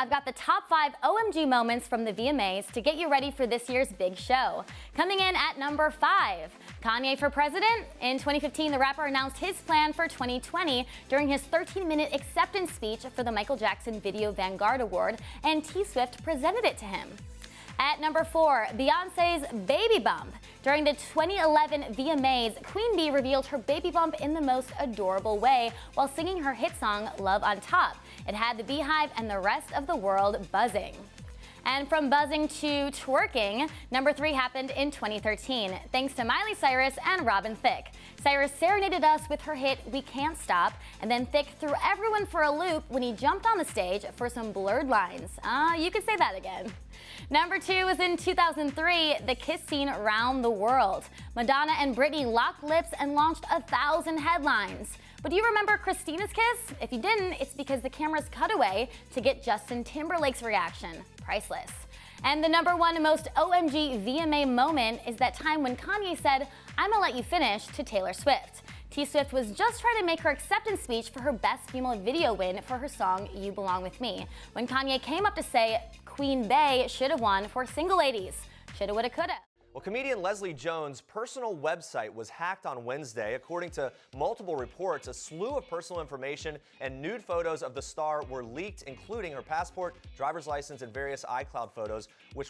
I've got the top 5 OMG moments from the VMAs to get you ready for this year's big show. Coming in at number 5, Kanye for president. In 2015, the rapper announced his plan for 2020 during his 13-minute acceptance speech for the Michael Jackson Video Vanguard Award, and T-Swift presented it to him. At number 4, Beyoncé's baby bump. During the 2011 VMAs, Queen Bee revealed her baby bump in the most adorable way while singing her hit song, Love on Top. It had the Beehive and the rest of the world buzzing. And from buzzing to twerking, number 3 happened in 2013, thanks to Miley, Cyrus, and Thicke. Cyrus serenaded us with her hit We Can't Stop, and then Thicke threw everyone for a loop when he jumped on the stage for some blurred lines. You could say that again. Number 2 was in 2003, the kiss scene around the world. Madonna and Britney locked lips and launched 1,000 headlines. But do you remember Christina's kiss? If you didn't, it's because the cameras cut away to get Justin Timberlake's reaction. Priceless. And the number 1 most OMG VMA moment is that time when Kanye said, "I'ma let you finish" to Taylor Swift. T-Swift was just trying to make her acceptance speech for her Best Female Video win for her song You Belong With Me, when Kanye came up to say Queen Bey should have won for single ladies. Shoulda, woulda, coulda. Well, comedian Leslie Jones' personal website was hacked on Wednesday. According to multiple reports, a slew of personal information and nude photos of the star were leaked, including her passport, driver's license, and various iCloud photos, which were